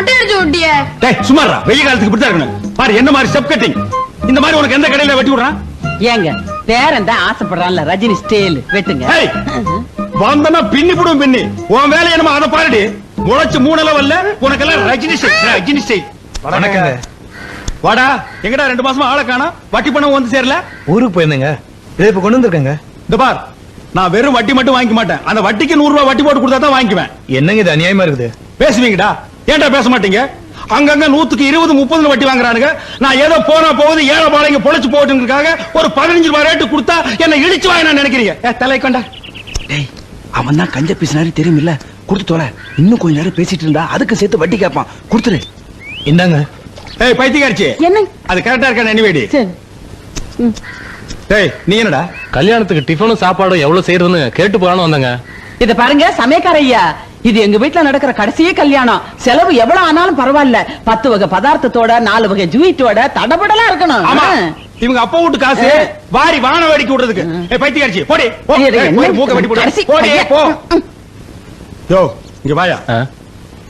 மொட்டை அடிச்சு விட்டியே. டேய் சும்மாடா, வெயில் காலத்துக்கு இப்படி தான் இருக்கணும். பாரு என்ன மாதிரி ஸ்டெப் கட்டிங். இந்த மாதிரி உனக்கு எந்த கடையில வெட்டி விடுறான்? ஏங்க பேரன் தான் ஆசைப்படுறான்ல, ரஜினி ஸ்டைல் வெட்டுங்க. ஏய் வந்தனா பின்னி போடும் பின்னி. உன் வேலை என்னமா அதை பாருடி. முளைச்சு 3 லெவல்ல உனக்கெல்லாம் ரஜினி ஸ்டைல், ரஜினி ஸ்டைல். வணக்கங்க. வாடா, எங்கடா 2 மாசமா ஆளை காணோம்? வட்டி பணம் வந்து சேரல? ஊருக்கு போயிருந்தேங்க. இதை இப்ப கொண்டு வந்திருக்கேங்க. இந்த பார், நான் வெறும் வட்டி மட்டும் வாங்கிக்க மாட்டேன். அந்த வட்டிக்கு 100 ரூபாய் வட்டி போட்டு கொடுத்தா தான் வாங்கிக்குவேன். என்னங்க இது அநியாயமா இருக்குது? பேசுவீங்கடா, ஏன்டா பேச மாட்டீங்க? அங்கங்க 100க்கு 20, 30 வட்டி வாங்குறானுங்க. நான் ஏதோ போனா போகுது ஏழை பாளையங்க பொழைச்சு போட்டுங்கிறதுக்காக ஒரு 15 ரூபாய் ரேட்டு கொடுத்தா என்ன இடிச்சு வாங்க நினைக்கிறீங்க? தலை கொண்டா. டேய், அவன் தான் கஞ்ச பேசினாரு தெரியுமில்ல, கொடுத்து தோல. இன்னும் கொஞ்ச நேரம் பேசிட்டு இருந்தா அதுக்கு சேர்த்து வட்டி கேட்பான், கொடுத்துரு. இந்தாங்க. ஏய் பைத்தியக்காரச்சி, என்ன அது கரெக்டா இருக்கா? எனிவேடி. டேய் நீ என்னடா? கல்யாணத்துக்கு டிஃபனும் சாப்பாடும் எவ்வளவு செய்யறதுன்னு கேட்டு போறான்னு வந்தங்க. இத பாருங்க சமயக்கார ஐயா, இது எங்க வீட்டுல நடக்கிற கடைசியே கல்யாணம். செலவு எவ்வளவு ஆனாலும் பரவாயில்ல. 10 வகை பதார்த்தத்தோட 4 வகை ஜூயிட்டோட தடபடலாம் இருக்கணும். ஆமா, இவங்க அப்பா வீட்டு காசு வாரி வான வேடிக்கை விடுறதுக்கு. ஏய் பைத்தியக்காரச்சி, போடி மூக்க வெட்டி போடு. போடி போ. யோ இங்க வாயா.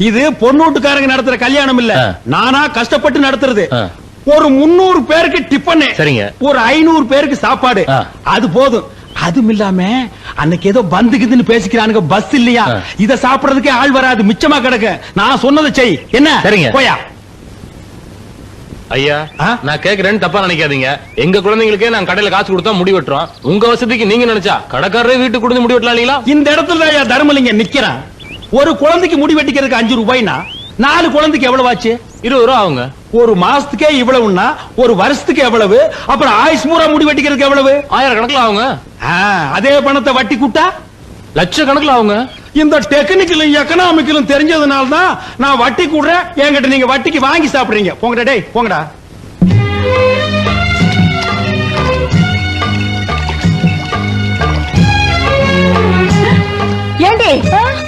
இது பொண்ணூட்டுக்காரங்க நடத்துற கல்யாணம் இல்ல, நானா கஷ்டப்பட்டு நடத்துறது. ஒரு 300 பேருக்கு டிஃபன், சரிங்க, ஒரு 500 பேருக்கு சாப்பாடு, அது போதும். அதுவும் இல்லாம அன்னைக்கு ஏதோ பந்துக்குதுன்னு பேசிக்கிறானுங்க, பஸ் இல்லையா, இத சாப்பிடறதுக்கே ஆள் வராது, மிச்சமா கிடக்கு. நான் சொன்னதை செய். என்ன? சரிங்க. போயா. ஐயா நான் கேக்குறேன்னு தப்பா நினைக்காதீங்க. எங்க குழந்தைங்களுக்கே நான் கடையில காசு கொடுத்தா முடி வெட்டுறோம். உங்க வசதிக்கு நீங்க நினைச்சா கடைக்காரரே வீட்டுக்கு கொடுத்து முடி வெட்டலாம் இல்லீங்களா? இந்த இடத்துல ஐயா தர்மலிங்க நிக்கிறான். ஒரு குழந்தைக்கு முடி வெட்டிக்கிறதுக்கு 5 ரூபாய்னா 4 குழந்தைக்கு எவ்வளவு ஆச்சு? 20 ரூபா ஆகுங்க. ஒரு மாசத்துக்கே இவ்வளவுன்னா ஒரு வருஷத்துக்கு எவ்வளவு? அப்புறம் ஆயுஷ் பூரா முடி வெட்டிக்கிறதுக்கு எவ்வளவு? 1000 கணக்குல ஆகுங்க. அதே பணத்தை வட்டி கூட்டா லட்ச கணக்குல ஆகுங்க. இந்த டெக்னிக்கலும் எக்கனாமிக்கலும் தெரிஞ்சதுனால தான் நான் வட்டி கூடுறேன். என்கிட்ட நீங்க வட்டிக்கு வாங்கி சாப்பிடுறீங்க. போங்கடா டேய், போங்கடா. ஏண்டி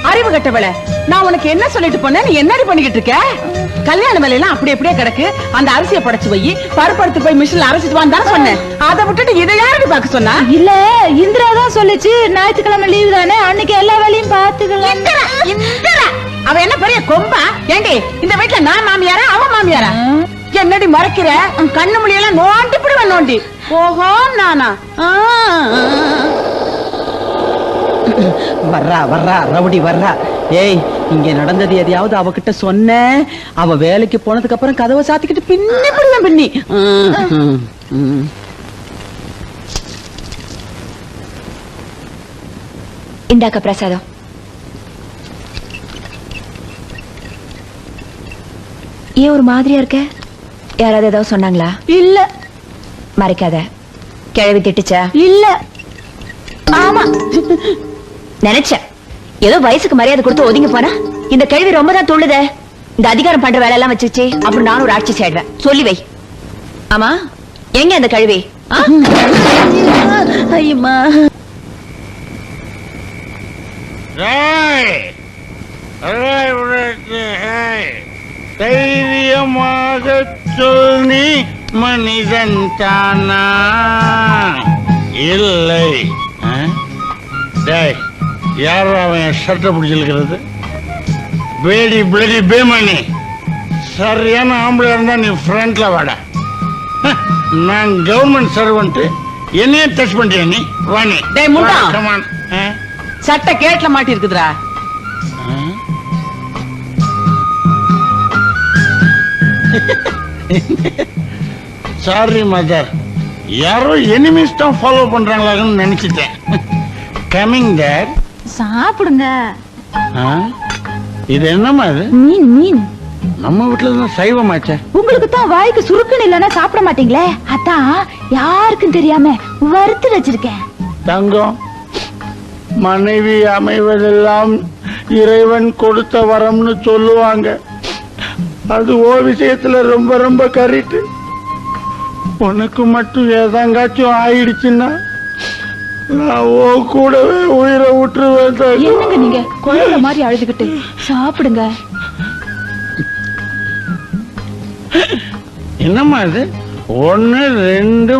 அறிவு கட்டவள, நான் உனக்கு என்ன சொல்லிட்டு போனேன், நீ என்னடி பண்ணிக்கிட்டு இருக்க? கல்யாண வேலையெல்லாம் அப்படி அப்படியே கிடக்கு. அந்த அரிசியை படைச்சு வை, பருப்படுத்து போய் மிஷின்ல அரைச்சிட்டு வான்னு சொன்னேன். அதை விட்டுட்டு இதை யாரு பாக்க சொன்னா? இல்ல இந்திரா தான் சொல்லுச்சு, ஞாயிற்றுக்கிழமை லீவு தானே, அன்னைக்கு எல்லா வேலையும் பாத்துக்கலாம். அவ என்ன பெரிய கொம்பா? ஏண்டி இந்த வீட்டுல நான் மாமியாரா அவன் மாமியாரா? என்னடி மறைக்கிற? கண்ணு மொழியெல்லாம் நோண்டி பிடுவேன் நோண்டி. ஓஹோ நானா? வர்றா வர்றா ரவுடி வர்றா. ஏய், இங்க நடந்தது எதையாவது அவகிட்ட சொன்ன, அவ வேலைக்கு போனதுக்கு அப்புறம் கதவை சாத்திக்கிட்டு பின்னி பிடுவேன் பின்னி. இந்தாக்க பிரசாதம். ஏன் ஒரு மாதிரியா இருக்க? யாராவது ஏதாவது சொன்னாங்களா? இல்ல. மறைக்காத. கிழவி திட்டுச்சா? இல்ல. ஆமா நினைச்சேன். ஏதோ வயசுக்கு மரியாதை கொடுத்து ஒதுங்கி போனா இந்த கேள்வி ரொம்ப தான் துள்ளுதே. இந்த அதிகாரம் பண்ற வேலை எல்லாம் வச்சிருச்சு. அப்புறம் நானும் ஒரு ஆட்சி செய்வேன். சொல்லி வை. ஆமா எங்க அந்த கழுவி? ஐயம்மா, தைரியமாக சொல், நீ மனிதன் தானா? இல்லை. யார் அவன் சட்டை பிடிச்சிருக்கிறது? பேடி பிளடி பேமணி. சரியான ஆம்பளை இருந்தா நீ ஃப்ரண்ட்ல வாடா. நான் கவர்மெண்ட் சர்வெண்ட், என்னையே டச் பண்றியா நீ? வாணி சட்டை கேட்ல மாட்டி இருக்குதுடா. சாரி மதர், யாரோ எனிமீஸ் தான் ஃபாலோ பண்றாங்களான்னு நினைச்சிட்டேன். Coming there. சாப்பிடுங்க. இது என்னமா இது? மீன் மீன். நம்ம வீட்டுல தான் சைவமாச்சே. உங்களுக்கு தான் வாய்க்கு சுருக்குன்னு இல்லைன்னா சாப்பிட மாட்டீங்களே, அதான் யாருக்கும் தெரியாம வறுத்து வச்சிருக்கேன். தங்கம், மனைவி அமைவதெல்லாம் இறைவன் கொடுத்த வரம்னு சொல்லுவாங்க. அது ஓ விஷயத்துல ரொம்ப ரொம்ப கரெக்ட். உனக்கு மட்டும் ஏதாங்காச்சும் ஆயிடுச்சுன்னா நான் ஓ கூடவே உயிரை விட்டுருவேன். என்னங்க நீங்க குழந்தை மாதிரி அழுதுகிட்டு? சாப்பிடுங்க. என்னம்மா இது? 1 2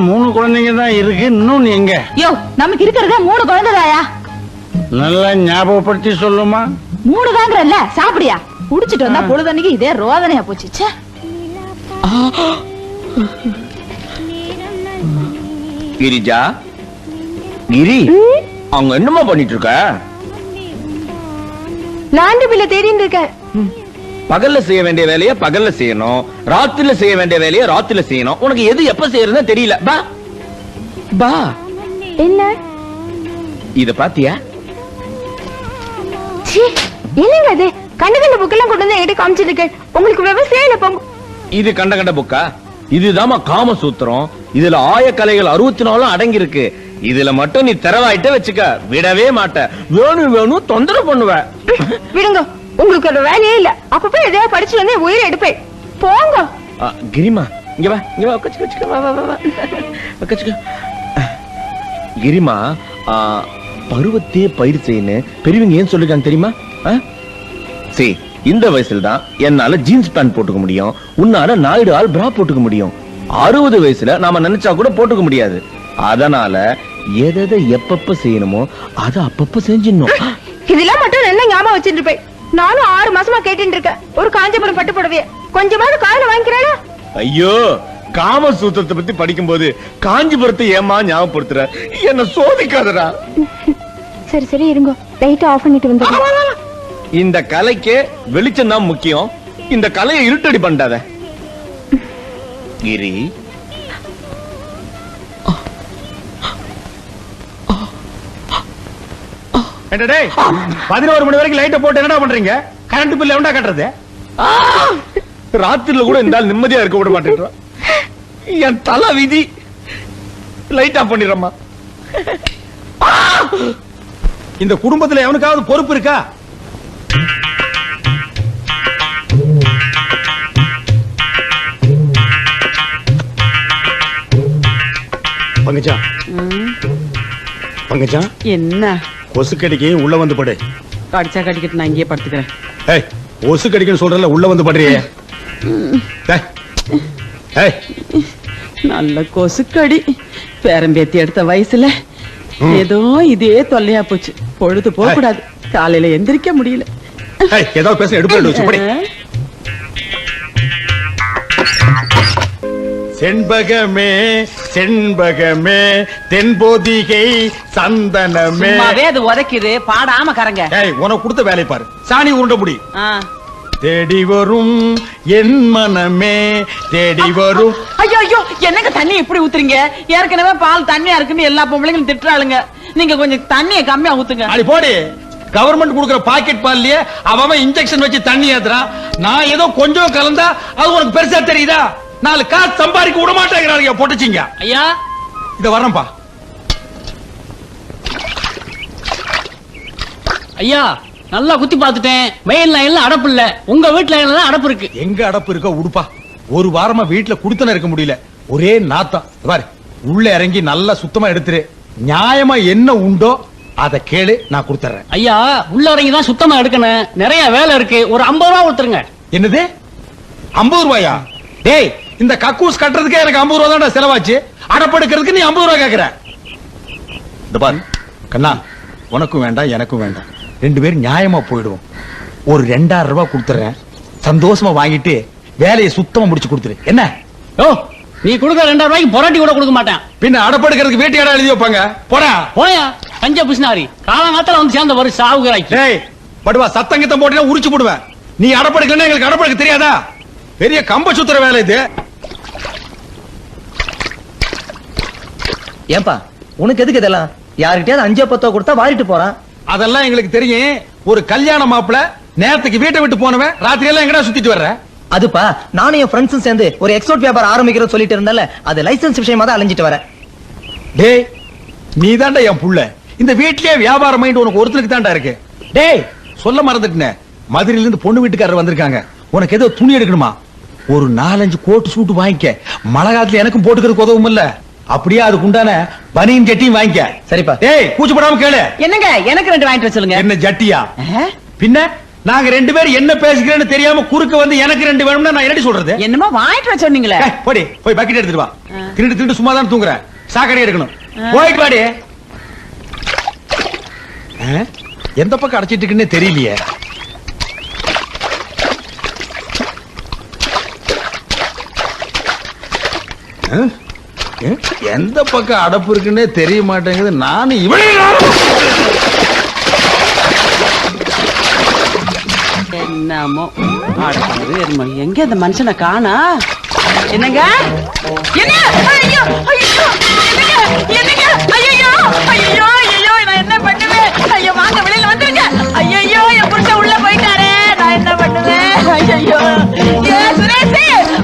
3 குழந்தைங்க தான் இருக்கு. இன்னும் எங்க? யோ, நமக்கு இருக்கிறதா 3 குழந்தைதாயா? நல்லா ஞாபகப்படுத்தி சொல்லுமா. 3 தாங்கறல்ல, சாப்பிடியா? குடிச்சிட்டு வந்தா பொழுதன்னைக்கு இதே ரோதனையா போச்சு ச்சே. கிரிஜா, கிரி, அவங்க என்னமா பண்ணிட்டு இருக்க? லாண்டு பில்ல தேடிட்டு இருக்கேன். பகல்ல செய்ய வேண்டிய வேலைய பகல்ல செய்யணும், ராத்திரில செய்ய வேண்டிய வேலைய ராத்திரில செய்யணும். உனக்கு எது எப்ப செய்யறதுன்னு தெரியல. பா பா, என்ன இத பாத்தியா? என்னங்க அது? கண்ட கண்ட புக்கெல்லாம் கொண்டு வந்து என்கிட்ட காமிச்சிட்டு இருக்கு. உங்களுக்கு விவசாயம் இல்ல போங்க. இது கண்ட கண்ட புக்கா? இதுதாமா காம சூத்திரம். இதுல ஆயக்கலைகள் 64 அடங்கி இருக்கு. இதுல மட்டும் நீ திறவாயிட்ட வச்சுக்க, விடவே மாட்ட. வேணும் வேணும் தொந்தரவு பண்ணுவ. விடுங்க, உங்களுக்கு ஒரு வேலையே இல்ல. அப்பப்ப எதையா படிச்சு வந்து உயிரை எடுப்பேன். போங்க. கிரிமா, இங்க வா, இங்க வா, உட்காச்சுக்க, வா வா வா, உட்காச்சுக்க. கிரிமா, பருவத்தே பயிர் செய்யணும் பெரியவங்க ஏன் சொல்லிருக்காங்க தெரியுமா? சரி, இந்த வயசுல தான் என்னால ஜீன்ஸ் பேண்ட் போட்டுக்க முடியும், உன்னால நாயுடு ஆள் பிரா போட்டுக்க முடியும். 60 வயசுல நாம நினைச்சா கூட போட்டுக்க முடியாது. அதனால எதை எப்பப்ப செய்யணுமோ அதை அப்பப்ப செஞ்சிடணும். இதெல்லாம் மட்டும் என்ன ஞாபகம் வச்சுட்டு இருப்பேன். நானும் 6 மாசமா கேட்டுட்டு இருக்கேன். ஒரு காஞ்சிபுரம் பட்டு புடவைய கொஞ்சமாவது காலையில வாங்கிக்கிறேன். ஐயோ, காம சூத்திரத்தை பத்தி படிக்கும் போது காஞ்சிபுரத்தை ஏமா ஞாபகப்படுத்துற? என்ன சோதிக்காதடா. சரி சரி இருங்க, லைட் ஆஃப் பண்ணிட்டு வந்து. இந்த கலைக்கு வெளிச்சம் தான் முக்கியம். இந்த கலையை இருட்டடி பண்ணாத கிரி. என்னடே 11 மணி வரைக்கும் லைட்ட போட்டு என்னடா பண்றீங்க? கரண்ட் பில் எவன்டா கட்டுறது? ராத்திரில கூட இந்த நிம்மதியா இருக்க விட மாட்டேன். என் தலை விதி. லைட் ஆஃப் பண்ணிடுறமா. இந்த குடும்பத்துல எவனுக்காவது பொறுப்பு இருக்கா? பங்கஜா, பங்கஜா, என்ன கொசு கடிக்கு உள்ள வந்து படு. கடிச்சா கடிக்கிட்டு நான் இங்கேயே படுத்துக்கிறேன். ஏய், கொசு கடிக்குன்னு சொல்றல, உள்ள வந்து படுறியே. ஏய், நல்ல கொசுக்கடி. பேரம்பேத்தி எடுத்த வயசுல ஏதோ இதே தொல்லையா போச்சு. பொழுது போக கூடாது, காலையில எந்திரிக்க முடியல. ஏய், ஏதாவது பேச எடுப்பு வச்சு படி. செண்பகமே செண்பகமே தென்போதிகை சந்தனமே. சும்மாவே அது உதைக்குது, பாடாம கரங்க. ஏய், உனக்கு கொடுத்த வேலை பாரு. சாணி உருண்ட முடி. ஆ. தேடி வரும் என் மனமே தேடி வரும். ஐயோ ஐயோ, என்னங்க தண்ணி இப்படி ஊத்துறீங்க? ஏற்கனவே பால் தண்ணியா இருக்குன்னு எல்லா பொம்பளைங்களும் திட்டுறாளுங்க. நீங்க கொஞ்சம் தண்ணியை கம்மியா ஊத்துங்க. அடி போடி. கவர்மெண்ட் கொடுக்கிற பாக்கெட் பால்லயே அவன் இன்ஜெக்ஷன் வச்சு தண்ணி ஏத்துறான். நான் ஏதோ கொஞ்சம் கலந்தா அது உனக்கு பெருசா தெரியுதா? 4 காசு சம்பாதிக்க விட மாட்டேங்கிறாங்க பொட்டச்சிங்க. ஐயா, இத வரேன்பா. ஐயா, நல்லா குத்தி பார்த்துட்டேன். மெயின் லைன்ல அடப்பு இல்ல, உங்க வீட்டு லைன்ல தான் அடப்பு இருக்கு. எங்க அடப்பு இருக்க உடுப்பா. ஒரு வாரமா வீட்டுல குடுத்தன இருக்க முடியல. ஒரே நாத்தம். பாரு, உள்ள இறங்கி நல்லா சுத்தமா எடுத்துரு. நியாயமா என்ன உண்டோ அத கேளு, நான் கொடுத்துறேன். ஐயா, உள்ள இறங்கி தான் சுத்தமா எடுக்கணும். நிறைய வேலை இருக்கு. ஒரு 50 ரூபா கொடுத்துருங்க. என்னது 50 ரூபாயா? டேய், இந்த கக்கூஸ் கட்டுறதுக்கே எனக்கு 50 ரூபா தான் செலவாச்சு. அடப்படுக்கிறதுக்கு நீ 50 ரூபா கேக்குற? இந்த பாரு கண்ணா, உனக்கும் வேண்டாம் எனக்கும் வேண்டாம். 2 பேரும் நியாயமா போயிடுவோம். ஒரு 2000 ரூபாய் கொடுத்துறேன். சந்தோஷமா வாங்கிட்டு வேலையை சுத்தமா முடிச்சு கொடுத்துரு. என்ன? ஓ, நீ கொடுக்க 2000 ரூபாய்க்கு பொராட்டி கூட கொடுக்க மாட்டேன். பின்ன அடப்படுக்கிறதுக்கு வேட்டி இடம் எழுதி வைப்பாங்க. போடா போயா பஞ்ச பிசினாரி. காலங்காத்தால வந்து சேர்ந்த வரும் சாவுகிறாய்க்கு. டேய், படுவா, சத்தங்கத்தம் போட்டீங்கன்னா உரிச்சு போடுவேன். நீ அடப்படுக்கலன்னா எங்களுக்கு அடப்படுக்க தெரியாதா? பெரிய கம்ப சுத்துற வேலை இது. ஏன்பா, உனக்கு எதுக்கு இதெல்லாம்? யாருக்கிட்டயாவது 5-10 கொடுத்தா வாரிட்டு போறான். அதெல்லாம் எங்களுக்கு தெரியும். ஒரு கல்யாண மாப்பிள நேரத்துக்கு வீட்டை விட்டு போனவன் ராத்திரி எல்லாம் எங்கடா சுத்திட்டு வர்ற? அதுப்பா, நானும் என் ஃப்ரெண்ட்ஸும் சேர்ந்து ஒரு எக்ஸ்போர்ட் வியாபாரம் ஆரம்பிக்கிறோம் சொல்லிட்டு இருந்தால, அது லைசென்ஸ் விஷயமா தான் அலைஞ்சிட்டு வரேன். டேய், நீ தாண்டா என் புள்ள. இந்த வீட்லயே வியாபாரம் மைண்ட் உனக்கு ஒருத்தருக்கு தாண்டா இருக்கு. டேய், சொல்ல மறந்துட்டேன். மதுரையில இருந்து பொண்ணு வீட்டுக்காரர் வந்திருக்காங்க. உனக்கு ஏதோ துணி எடுக்கணுமா? ஒரு 4-5 கோட்டு சூட்டு வாங்கிக்க. மழை காலத்துல எனக்கும் போட்டுக்கிறதுக்கு உதவும் இல்ல. அப்படியே அதுக்கு உண்டான பனியன் ஜட்டியும் வாங்கிக்க. சரிப்பா. டேய், கூச்சப்படாம கேளு. என்னங்க, எனக்கு 2 வாங்கிட்டு வர சொல்லுங்க. என்ன ஜட்டியா? பின்ன நாங்க 2 பேரும் என்ன பேசிக்கிறேன்னு தெரியாம குறுக்க வந்து எனக்கு 2 வேணும்னா நான் என்னடி சொல்றது? என்னமோ வாங்கிட்டு வர சொன்னீங்களே. போடி, போய் பக்கெட் எடுத்துட்டு வா. திருட்டு சும்மா தான் தூங்குற. சாக்கடை எடுக்கணும். போயிட்டு வாடி. எந்த பக்கம் அடைச்சிட்டு இருக்குன்னே தெரியலையே. எந்த பக்கம் அடப்பு இருக்குன்னே தெரிய மாட்டேங்குது. நானும் இவளே என்னமோ எங்க இந்த மனுஷனை காணா? என்னங்க என்ன? ஐயோ, ஐயோ, என்னங்க? என்னங்க? ஐயோ, ஐயோ, ஐயோ, நான் என்ன பண்ணுவேன்? ஐயோ, வாங்க வெளியில வந்துருங்க. ஐயோ, என் புருஷன் உள்ள போயிட்டாரே, நான் என்ன பண்ணுவேன்? ஐயோ, ஏ சுரேஷ்,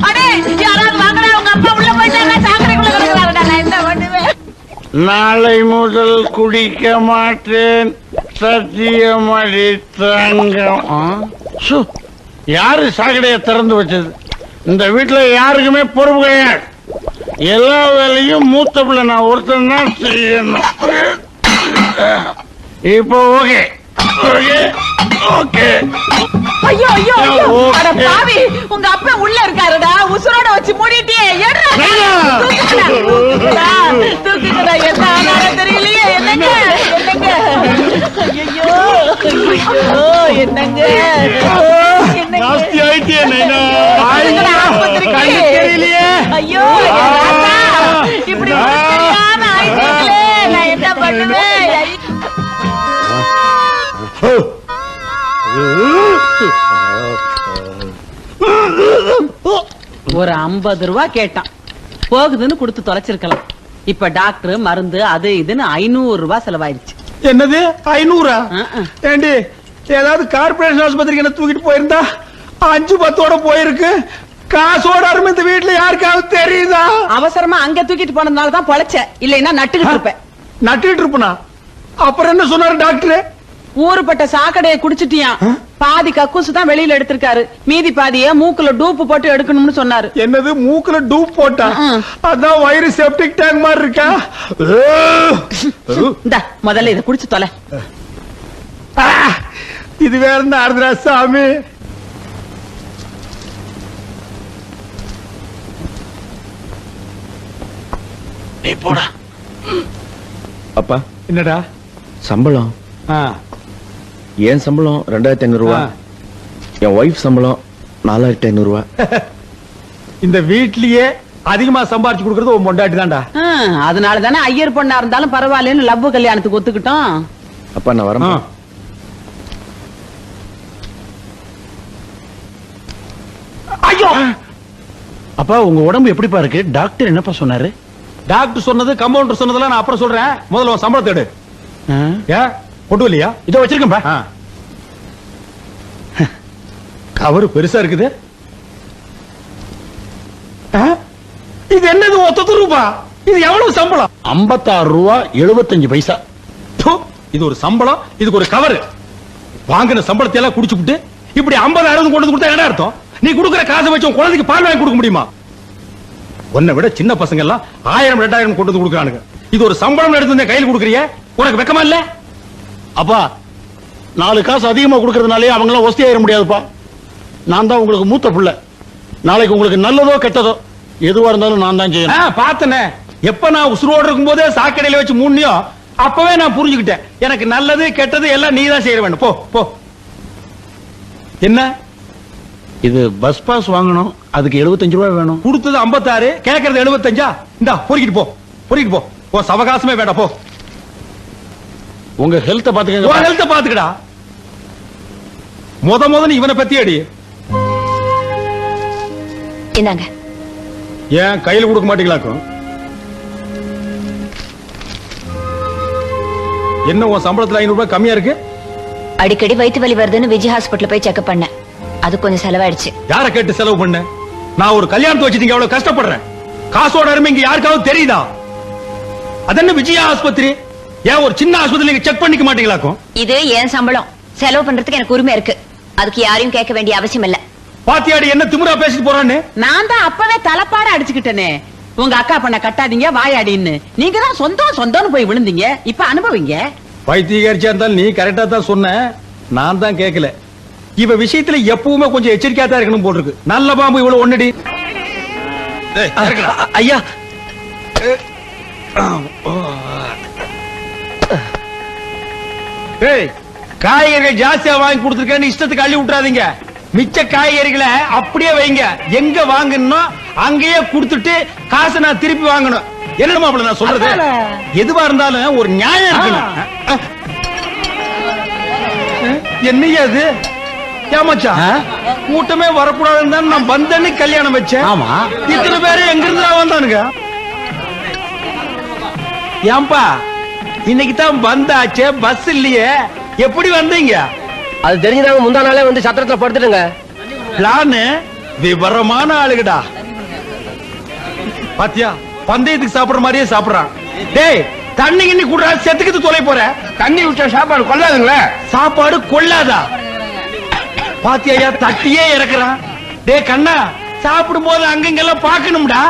அடே யாராவது வாங்கடா, உங்க அப்பா உள்ள போயிட்டாங்க, சாக்கடைக்குள்ள கிடக்குறாங்கடா, நான் என்ன பண்ணுவேன்? நாளை முதல் குடிக்க மாட்டேன், சத்தியமடி தங்கம். யாரு சாக்கடையை திறந்து வச்சது? இந்த வீட்டுல யாருக்குமே பொறுப்பு கிடையாது. எல்லா வேலையும் மூத்த பிள்ளை நான் ஒருத்தன் தான் செய்யணும். இப்போ ஓகே ஓகே ஓகே. ஐயோ, ஐயோ, ஐயோ, அட ஓகே. பாவி, உங்க அப்பா உள்ள இருக்காருடா, உசுரோட வச்சு மூடிட்டியே. ஏடா, தூக்குங்கடா, தூக்குங்கடா, தூக்குங்கடா. என்ன ஆனாரோ தெரியலையே. என்னங்க? என்னங்க? ஐயோ, ஐயோ, என்னங்க? ஜாஸ்தி ஆயிட்டியே நைனா. என்னங்கடா, ஆஸ்பத்திரிக்கு? கண்ணு தெரியலையே. ஐயோ, என் ராசா, இப்படி ஒண்ணும் தெரியாம ஆயிட்டீங்களே, நான் என்ன பண்ணுவேன்? ஒரு 50 ரூபா கேட்டான், போகுதுன்னு கொடுத்து தொலைச்சிருக்கலாம். இப்ப டாக்டர் மருந்து அது இதுன்னு 500 ரூபாய் செலவாயிருச்சு. என்னது 500? ஆ. ஏண்டி ஏதாவது கார்பரேஷன் ஆஸ்பத்திரிக்கு என்ன தூக்கிட்டு போயிருந்தா 5-10 போயிருக்கு. காசோட அருமை இந்த வீட்டுல யாருக்காவது தெரியுதா? அவசரமா அங்க தூக்கிட்டு போனதுனாலதான் பொழைச்ச, இல்லைன்னா நட்டுக்கிட்டு இருப்பேன். நட்டுட்டு இருப்பனா? அப்புறம் என்ன சொன்னாரு டாக்டர்? ஊருப்பட்ட சாக்கடையை குடிச்சிட்டியான், பாதி கக்கூசு தான் வெளியில எடுத்திருக்காரு, மீதி பாதிய மூக்குல டூப்பு போட்டு எடுக்கணும்னு சொன்னாரு. என்னது மூக்குல டூப் போட்டா? அதான் வயிறு செப்டிக் டேங்க் மாதிரி இருக்கா? இந்த முதல்ல இத குடிச்சு தொலை. ஆ, இது வேற என்ன ஆறுதுரா சாமி? நீ போடா. அப்பா என்னடா சம்பளம்? ஆ, என் சம்பளம் 2500 ரூபா, ஆ. என் ஒய்ஃப் சம்பளம் 4500 ரூபா. இந்த வீட்லயே அதிகமா சம்பாரிச்சு கொடுக்கறது உன் பொண்டாட்டி தான்டா. அதனாலதானே ஐயர் பொண்ணா இருந்தாலும் பரவாயில்லன்னு லவ் கல்யாணத்துக்கு ஒத்துக்கிட்டோம். அப்பா நான் வரேன். ஐயோ, அப்பா உங்க உடம்பு எப்படிப்பா இருக்கு? டாக்டர் என்னப்பா சொன்னாரு? டாக்டர் சொன்னது கம்பவுண்டர் சொன்னதெல்லாம் நான் அப்புறம் சொல்றேன். முதல்ல உன் சம்பளத்தை எடு. ஏன் கொண்டு வரலையா? இதோ வச்சிருக்கேன்பா. கவரு பெருசா இருக்குது. ஆ? இது என்னது 1 ரூபா? இது எவ்வளவு சம்பளம்? 56 ரூபா 75 பைசா. ப்பு, இது ஒரு சம்பளம், இதுக்கு ஒரு கவர். வாங்கின சம்பளத்தை எல்லாம் குடிச்சுட்டு இப்படி 50-60 கொண்டு வந்து கொடுத்தா என்ன அர்த்தம்? நீ கொடுக்கிற காசை வச்சு உன் குழந்தைக்கு பால் வாங்கி கொடுக்க முடியுமா? உன்னை விட சின்ன பசங்க எல்லாம் 1000-2000 கொண்டு வந்து கொடுக்குறானுங்க. இது ஒரு சம்பளம் எடுத்து வந்து கையில் கொடுக்குறிய, உனக்கு வெக்கமா இல்ல? அப்பா 4 காசு அதிகமா கொடுக்கறதுனாலே அவங்க எல்லாம் ஒஸ்தி ஆயிட முடியாதுப்பா. நான் தான் உங்களுக்கு மூத்த பிள்ளை. நாளைக்கு உங்களுக்கு நல்லதோ கெட்டதோ எதுவா இருந்தாலும் நான் தான் செய்யணும். பாத்தனே, எப்ப நான் உசுரோடு இருக்கும் போதே சாக்கடையில வச்சு மூணியோ அப்பவே நான் புரிஞ்சுக்கிட்டேன். எனக்கு நல்லது கெட்டது எல்லாம் நீ தான் செய்ய வேண்டும். போ போ. என்ன இது பஸ் பாஸ் வாங்கணும், அதுக்கு 75 ரூபாய் வேணும். கொடுத்தது 56, கேட்கறது 75. இந்தா பொறுக்கிட்டு போ, பொறுக்கிட்டு போ. உன் சவகாசமே வேண்டாம், போ. உங்க ஹெல்த் உன் பாத்துக்கங்க. ஹெல்த்த பாத்துக்கடா. முத நீ இவனை பத்தி அடி. என்னங்க? ஏன் கையில கொடுக்க மாட்டீங்களாக்கும்? என்ன உன் சம்பளத்துல 500 ரூபாய் கம்மியா இருக்கு? அடிக்கடி வயிற்று வலி வருதுன்னு விஜய் ஹாஸ்பிட்டல் போய் செக்அப் பண்ணேன், அது கொஞ்சம் செலவாயிடுச்சு. யார கேட்டு செலவு பண்ண? நான் ஒரு கல்யாணத்தை வச்சுட்டு எவ்வளவு கஷ்டப்படுறேன். காசோட அருமை இங்க யாருக்காவது தெரியுதா? அதென்ன விஜயா ஆஸ்பத்திரி? ஏன் ஒரு சின்ன ஆஸ்பத்திரி நீங்க செக் பண்ணிக்க மாட்டீங்களாக்கும்? இது என் சம்பளம், செலவு பண்றதுக்கு எனக்கு உரிமை இருக்கு. அதுக்கு யாரையும் கேட்க வேண்டிய அவசியம் இல்ல. பாத்தியாடி என்ன திமிரா பேசிட்டு போறான்னு? நான் தான் அப்பவே தலைப்பாட அடிச்சுக்கிட்டேனே, உங்க அக்கா பண்ண கட்டாதீங்க வாயாடின்னு. நீங்க தான் சொந்தம்னு போய் விழுந்தீங்க, இப்ப அனுபவிங்க. பைத்தியக்காரிச்சா இருந்தாலும் நீ கரெக்டா தான் சொன்ன, நான் தான் கேட்கல. இவ விஷயத்துல எப்பவுமே கொஞ்சம் எச்சரிக்கையா தான் இருக்கணும் போட்டிருக்கு. நல்ல பாம்பு இவ்வளவு ஒன்னடி. ஐயா காய்கறிகள் ஜாஸ்தியா வாங்கி கொடுத்துருக்கேன்னு இஷ்டத்துக்கு அள்ளி விட்டுறாதீங்க. மிச்ச காய்கறிகளை அப்படியே வைங்க. எங்க வாங்கணும் அங்கேயே கொடுத்துட்டு காசை நான் திருப்பி வாங்கணும். என்ன மாப்பிள்ள நான் சொல்றது? அதானே. எதுவா இருந்தாலும் ஒரு நியாயம் இருக்கணும். என்னையா அது? ஏமாச்சா கூட்டமே வரக்கூடாதுன்னு தான் நான் வந்தேன்னு கல்யாணம் வச்சேன். ஆமா. இத்தனை பேரு எங்க இருந்து வந்தானுங்க? ஏன்பா இன்னைக்கு தான் வந்தாச்சே, பஸ் இல்லையே, எப்படி வந்தீங்க? அது தெரிஞ்சுதாங்க முந்தா நாளே வந்து சத்திரத்துல படுத்துடுங்க. பிளான் விவரமான ஆளுகடா. பாத்தியா பந்தயத்துக்கு சாப்பிடுற மாதிரியே சாப்பிடுறான். டேய் தண்ணி கிண்ணி குடுறா, செத்துக்கிட்டு தொலை போற. தண்ணி விட்ட சாப்பாடு கொள்ளாதுங்களே. சாப்பாடு கொள்ளாதா? பாத்தியா தட்டியே இறக்குறான். டேய் கண்ணா, சாப்பிடும் போது அங்கங்கெல்லாம் பாக்கணும்டா.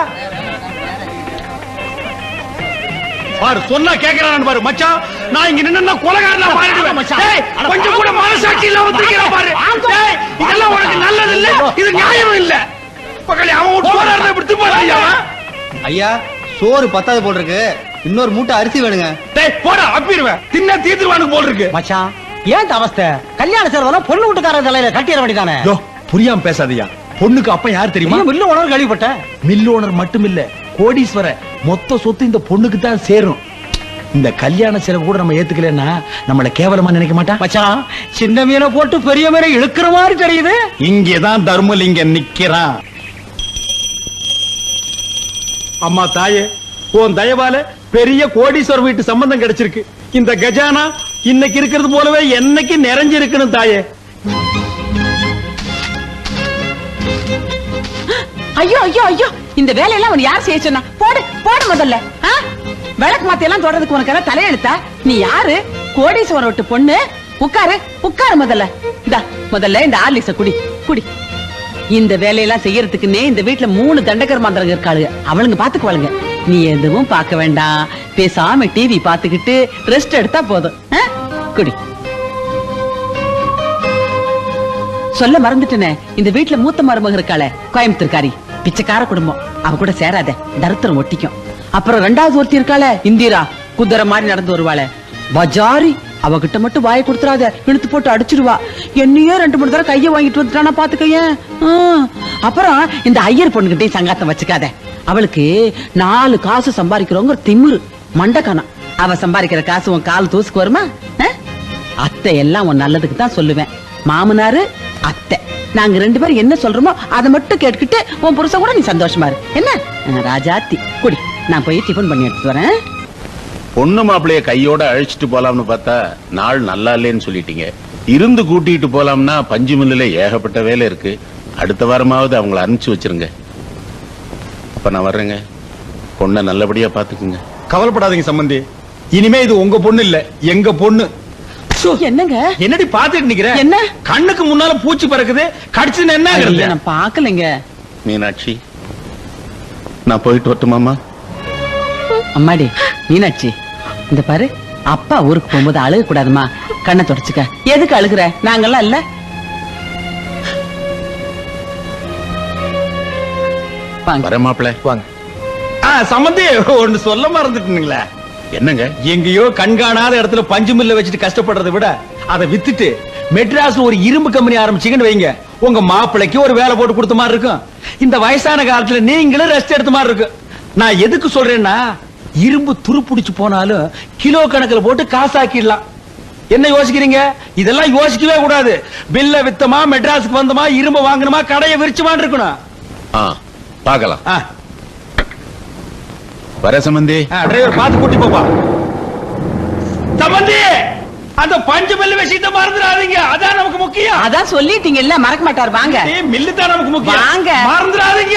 பாரு சொன்னா கேக்குறான் பாரு. மச்சான் நான் இங்க நின்னா கொலைகாரனா மாறிடுவேன். டேய் கொஞ்சம் கூட மனசாட்சி இல்லாம தூக்கிறான் பாரு. டேய் இதெல்லாம் உனக்கு நல்லது இல்ல, இது நியாயம் இல்ல. பக்கத்துல அவன் ஒரு சோறாரத எடுத்து போறான். ஐயா சோறு பத்தாது போல் இருக்கு, இன்னொரு மூட்டை அரிசி வேணுங்க. டேய் போடா, அப்பிடுவேன். தின்ன தீத்துவானுக்கு போல் இருக்கு. மச்சான் ஏன் அவஸ்தை? கல்யாண செலவெல்லாம் பொண்ணு வீட்டுக்காரர் தலையில கட்டிட வேண்டியதானே? யோ புரியாம பேசாதயா. பொண்ணுக்கு அப்ப யார் தெரியுமா? மில்லு உணவு கேள்விப்பட்டேன். மில் ஓனர் மட்டும் இல்ல, கோடீஸ்வர. மொத்த சொத்து இந்த பொண்ணுக்கு தான் சேரும். இந்த கல்யாண செலவு கூட நம்ம ஏத்துக்கலன்னா நம்மள கேவலமா நினைக்க மாட்டான். மச்சான் சின்ன மீனை போட்டு பெரிய மீனை இழுக்கிற மாதிரி தெரியுது. இங்கதான் தர்மலிங்கம் நிக்கிறான். அம்மா தாயே, உன் தயவால பெரிய கோடீஸ்வரர் வீட்டு சம்பந்தம் கிடைச்சிருக்கு. இந்த கஜானா இன்னைக்கு இருக்கிறது போலவே என்னைக்கு நிறைஞ்சிருக்கணும் தாயே. ஐயோ ஐயோ ஐயோ, இந்த வேலையெல்லாம் உன் யார் செய்ய சொன்னா? போடு போடு முதல்ல. ஆ? விளக்கு மாத்தையெல்லாம் தொடறதுக்கு உனக்கு எல்லாம் தலையெழுத்தா? நீ யாரு? கோடீஸ்வரர் விட்டு பொண்ணு. உட்காரு உட்காரு முதல்ல. இந்தா முதல்ல இந்த ஆர்லிக்ஸ குடி குடி. இந்த வேலையெல்லாம் செய்யறதுக்குன்னே இந்த வீட்டுல 3 தண்டகர் மாந்திரங்க இருக்காளுங்க. அவளுங்க பாத்துக்குவாளுங்க. நீ எதுவும் பார்க்க வேண்டாம், பேசாம டிவி பாத்துக்கிட்டு ரெஸ்ட் எடுத்தா போதும். ஆ? குடி. சொல்ல மறந்துட்டேனே, இந்த வீட்டுல மூத்த மருமக இருக்காளே கோயம்புத்தூர்காரி, பிச்சைக்கார குடும்பம். அவ கூட சேராத, தருத்திரம் ஒட்டிக்கும். அப்புறம் 2வது ஒருத்தி இருக்காளே இந்திரா, குதிரை மாதிரி நடந்து வருவாளே பஜாரி. அவகிட்ட மட்டும் வாயை கொடுத்துறாத, இழுத்து போட்டு அடிச்சிருவா. என்னையே 2-3 தடவை கைய வாங்கிட்டு வந்துட்டானா பாத்துக்கையன். அப்புறம் இந்த ஐயர் பொண்ணுகிட்டையும் சங்காத்தம் வச்சுக்காத. அவளுக்கு 4 காசு சம்பாதிக்கிறவங்க திமிரு மண்டக்கானா. அவ சம்பாதிக்கிற காசு உன் கால் தூசுக்கு வருமா? அத்தை எல்லாம் உன் நல்லதுக்கு தான் சொல்லுவேன். மாமனாரு அத்தை நாங்க 2 பேரும் என்ன சொல்றோமோ அதை மட்டும் கேட்டுக்கிட்டு உன் புருஷன் கூட நீ சந்தோஷமா இரு. என்ன ராஜாத்தி? குடி, நான் போய் டிஃபன் பண்ணி எடுத்து வரேன். பொண்ணு மாப்பிளைய கையோட அழைச்சிட்டு போலாம்னு பார்த்தா நாள் நல்லா இல்லைன்னு சொல்லிட்டீங்க. இருந்து கூட்டிட்டு போலாம்னா பஞ்சு மில்லுல ஏகப்பட்ட வேலை இருக்கு. அடுத்த வாரமாவது அவங்கள அனுப்பிச்சு வச்சிருங்க. அப்ப நான் வர்றேங்க. பொண்ணை நல்லபடியா பாத்துக்குங்க. கவலைப்படாதீங்க சம்பந்தி, இனிமே இது உங்க பொண்ணு இல்ல, எங்க பொண்ணு. என்னங்க என்னடி பாத்துட்டு நிக்கிற? என்ன? கண்ணுக்கு முன்னால பூச்சி பறக்குது, கடிச்சுன்னு என்ன ஆகுறது? நான் பாக்கலைங்க. மீனாட்சி, நான் போயிட்டு வரட்டுமாமா? அம்மாடி மீனாட்சி, இந்த பாரு, அப்பா ஊருக்கு போகும்போது அழுக கூடாதுமா. கண்ணை தொடச்சுக்க. எதுக்கு அழுகுற? நாங்கெல்லாம் இல்ல. வர மாப்பிள்ள வாங்க. சம்பந்தி ஒன்னு சொல்ல மறந்துட்டீங்களா? என்னங்க? எங்கேயோ கண்காணாத இடத்துல பஞ்சு மில்ல வச்சுட்டு கஷ்டப்படுறதை விட அதை வித்துட்டு மெட்ராஸ்ல ஒரு இரும்பு கம்பெனி ஆரம்பிச்சீங்கன்னு வைங்க, உங்க மாப்பிளைக்கு ஒரு வேலை போட்டு கொடுத்த மாதிரி இருக்கும். இந்த வயசான காலத்துல நீங்களும் ரெஸ்ட் எடுத்த மாதிரி இருக்கும். நான் எதுக்கு சொல்றேன்னா, இரும்பு துருப்பிடிச்சு போனாலும் கிலோ கணக்குல போட்டு காசாக்கிடலாம். என்ன யோசிக்கிறீங்க? இதெல்லாம் யோசிக்கவே கூடாது. பில்ல வித்தமா, மெட்ராஸுக்கு வந்தமா, இரும்பு வாங்கணுமா, கடையை விரிச்சுமான்னு இருக்கணும். பாக்கலாம். வர சம்பந்தி. டிரைவர் பார்த்து கூட்டி போப்பா. சம்பந்தி, அந்த பஞ்சு மில்லு விஷயத்தை மறந்துடாதீங்க, அதான் நமக்கு முக்கியம். அதான் சொல்லிட்டீங்கல்ல, மறக்க மாட்டார். வாங்க. மில்லு தான் நமக்கு முக்கியம், வாங்க. மறந்துடாதீங்க.